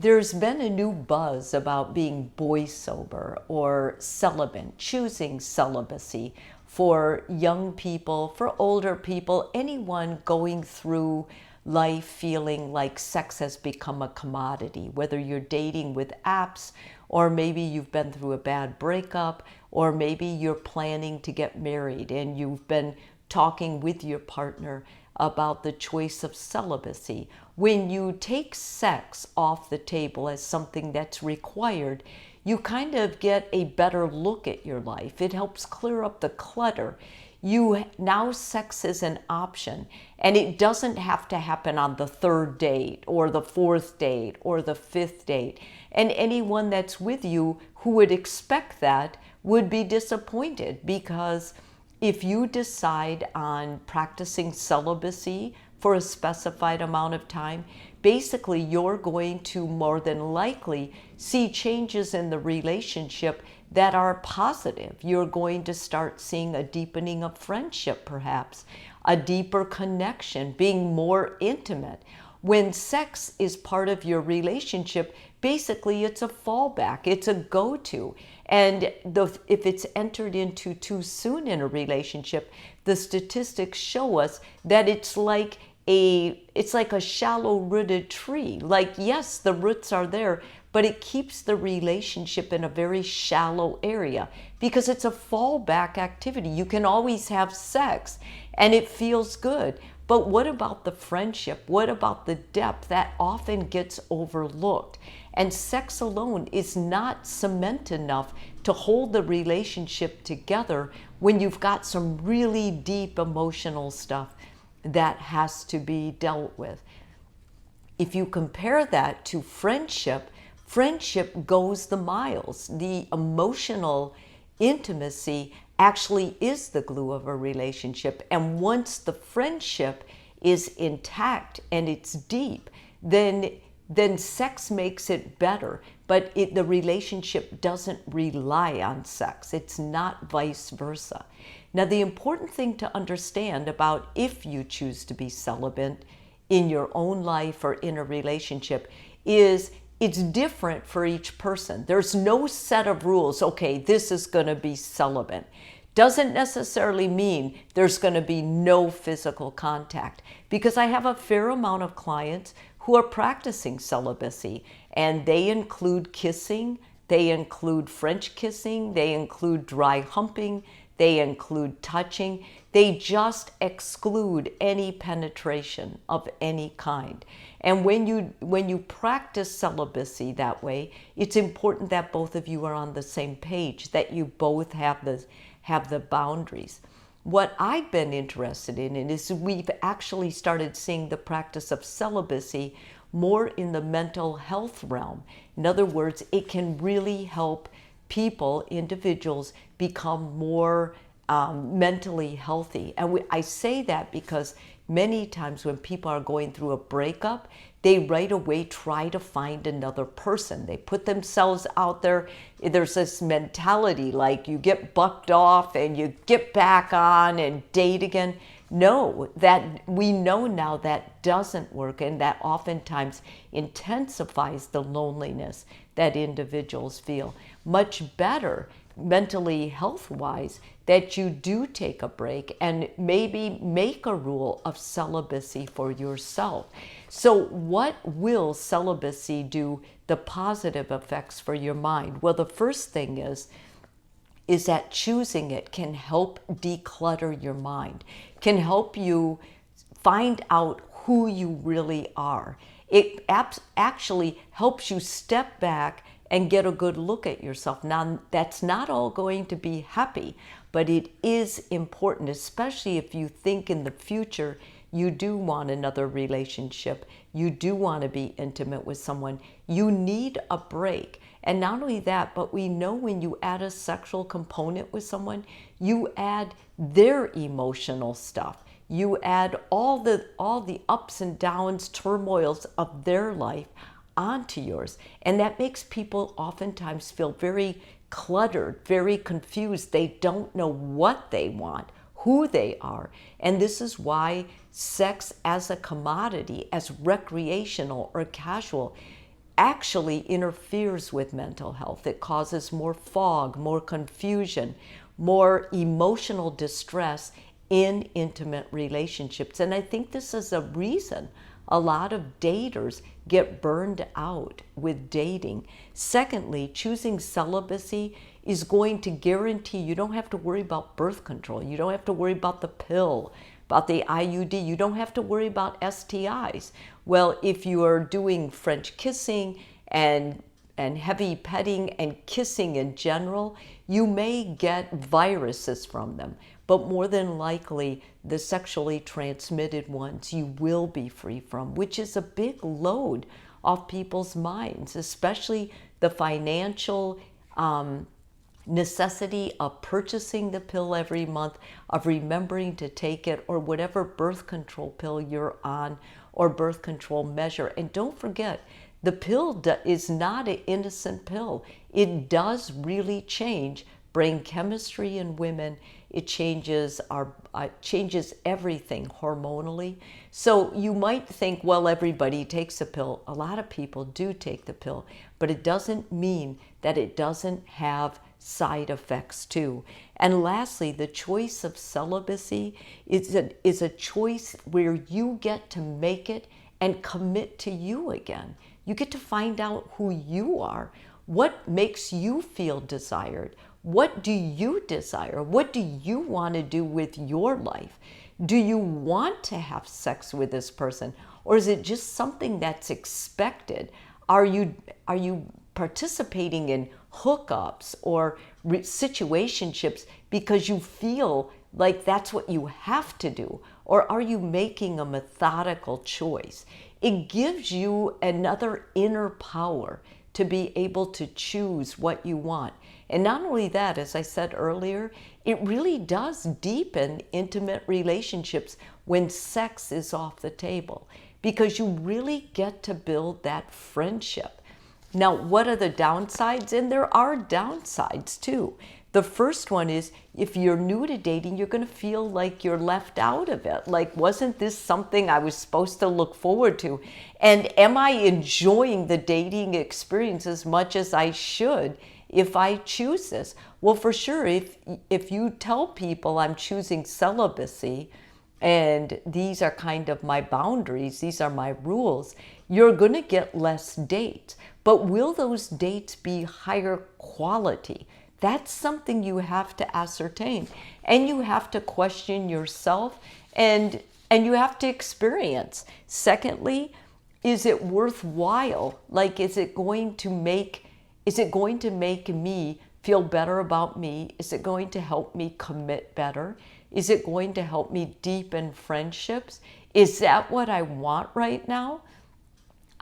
There's been a new buzz about being boy sober or celibate, choosing celibacy for young people, for older people, anyone going through life feeling like sex has become a commodity, whether you're dating with apps, or maybe you've been through a bad breakup, or maybe you're planning to get married and you've been talking with your partner about the choice of celibacy. When you take sex off the table as something that's required, you kind of get a better look at your life. It helps clear up the clutter. Now sex is an option, and it doesn't have to happen on the third date or the fourth date or the fifth date. And anyone that's with you who would expect that would be disappointed, because if you decide on practicing celibacy for a specified amount of time, basically you're going to more than likely see changes in the relationship that are positive. You're going to start seeing a deepening of friendship, perhaps, a deeper connection, being more intimate. When sex is part of your relationship, basically it's a fallback, it's a go-to. And if it's entered into too soon in a relationship, the statistics show us that it's like a shallow-rooted tree. Like, yes, the roots are there, but it keeps the relationship in a very shallow area because it's a fallback activity. You can always have sex and it feels good. But what about the friendship? What about the depth? That often gets overlooked. And sex alone is not cement enough to hold the relationship together when you've got some really deep emotional stuff that has to be dealt with. If you compare that to friendship, friendship goes the miles. The emotional intimacy actually is the glue of a relationship. And once the friendship is intact and it's deep, then sex makes it better. But the relationship doesn't rely on sex. It's not vice versa. Now, the important thing to understand about if you choose to be celibate in your own life or in a relationship is it's different for each person. There's no set of rules. Okay, this is going to be celibate. Doesn't necessarily mean there's going to be no physical contact, because I have a fair amount of clients who are practicing celibacy, and they include kissing, they include French kissing, they include dry humping, they include touching. They just exclude any penetration of any kind. And when you practice celibacy that way, it's important that both of you are on the same page, that you both have the boundaries. What I've been interested in is we've actually started seeing the practice of celibacy more in the mental health realm. In other words, it can really help people, individuals, become more mentally healthy. And I say that because many times when people are going through a breakup, they right away try to find another person. They put themselves out there. There's this mentality like you get bucked off and you get back on and date again. No, that we know now that doesn't work, and that oftentimes intensifies the loneliness that individuals feel. Much better mentally health-wise that you do take a break and maybe make a rule of celibacy for yourself. So what will celibacy do, the positive effects for your mind? Well, the first thing is that choosing it can help declutter your mind, can help you find out who you really are. It actually helps you step back and get a good look at yourself. Now, that's not all going to be happy, but it is important, especially if you think in the future you do want another relationship, you do want to be intimate with someone, you need a break. And not only that, but we know when you add a sexual component with someone, you add their emotional stuff. You add all the ups and downs, turmoils of their life onto yours. And that makes people oftentimes feel very cluttered, very confused. They don't know what they want, who they are. And this is why sex as a commodity, as recreational or casual, actually interferes with mental health. It causes more fog, more confusion, more emotional distress in intimate relationships. And I think this is a reason a lot of daters get burned out with dating. Secondly, choosing celibacy is going to guarantee you don't have to worry about birth control. You don't have to worry about the pill, about the IUD. You don't have to worry about STIs. Well, if you are doing French kissing and heavy petting and kissing in general, you may get viruses from them. But more than likely, the sexually transmitted ones you will be free from, which is a big load off people's minds, especially the financial necessity of purchasing the pill every month, of remembering to take it, or whatever birth control pill you're on or birth control measure. And don't forget, the pill is not an innocent pill. It does really change brain chemistry in women. It changes changes everything hormonally. So you might think, well, everybody takes a pill. A lot of people do take the pill, but it doesn't mean that it doesn't have side effects too. And lastly, the choice of celibacy is a choice where you get to make it and commit to you again. You get to find out who you are, what makes you feel desired. What do you desire? What do you want to do with your life? Do you want to have sex with this person? Or is it just something that's expected? Are you participating in hookups or situationships because you feel like that's what you have to do? Or are you making a methodical choice? It gives you another inner power to be able to choose what you want. And not only that, as I said earlier, it really does deepen intimate relationships when sex is off the table, because you really get to build that friendship. Now, what are the downsides? And there are downsides too. The first one is, if you're new to dating, you're going to feel like you're left out of it. Like, wasn't this something I was supposed to look forward to? And am I enjoying the dating experience as much as I should if I choose this? Well, for sure, if you tell people I'm choosing celibacy and these are kind of my boundaries, these are my rules, you're going to get less dates. But will those dates be higher quality? That's something you have to ascertain, and you have to question yourself, and you have to experience. Secondly, is it worthwhile? Like, is it going to make me feel better about me? Is it going to help me commit better? Is it going to help me deepen friendships? Is that what I want right now?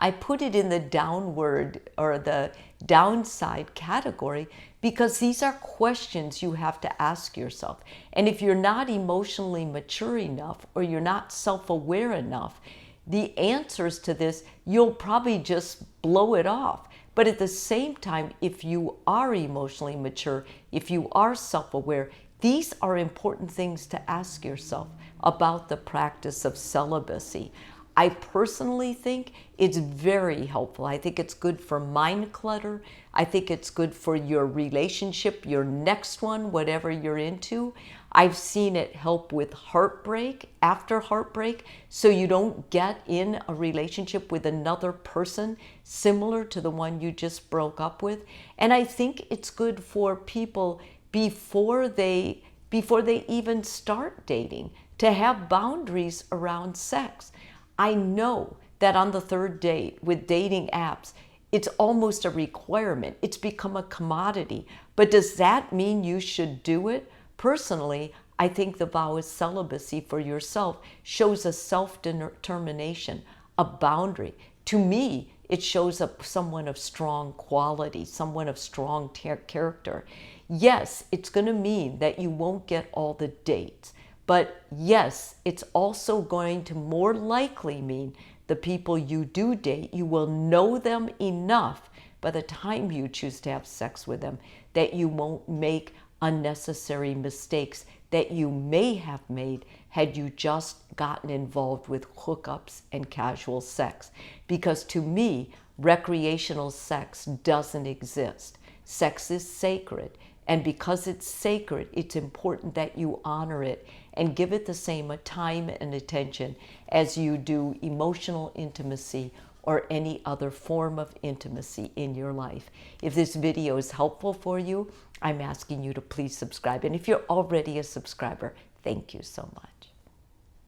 I put it in the downward or the downside category because these are questions you have to ask yourself. And if you're not emotionally mature enough or you're not self-aware enough, the answers to this, you'll probably just blow it off. But at the same time, if you are emotionally mature, if you are self-aware, these are important things to ask yourself about the practice of celibacy. I personally think it's very helpful. I think it's good for mind clutter. I think it's good for your relationship, your next one, whatever you're into. I've seen it help with heartbreak, after heartbreak, so you don't get in a relationship with another person similar to the one you just broke up with. And I think it's good for people before they even start dating to have boundaries around sex. I know that on the third date with dating apps, it's almost a requirement. It's become a commodity. But does that mean you should do it? Personally, I think the vow of celibacy for yourself shows a self-determination, a boundary. To me, it shows up someone of strong quality, someone of strong character. Yes, it's going to mean that you won't get all the dates. But yes, it's also going to more likely mean the people you do date, you will know them enough by the time you choose to have sex with them that you won't make unnecessary mistakes that you may have made had you just gotten involved with hookups and casual sex. Because to me, Recreational sex doesn't exist. Sex is sacred. And because it's sacred, it's important that you honor it and give it the same time and attention as you do emotional intimacy or any other form of intimacy in your life. If this video is helpful for you, I'm asking you to please subscribe. And if you're already a subscriber, thank you so much.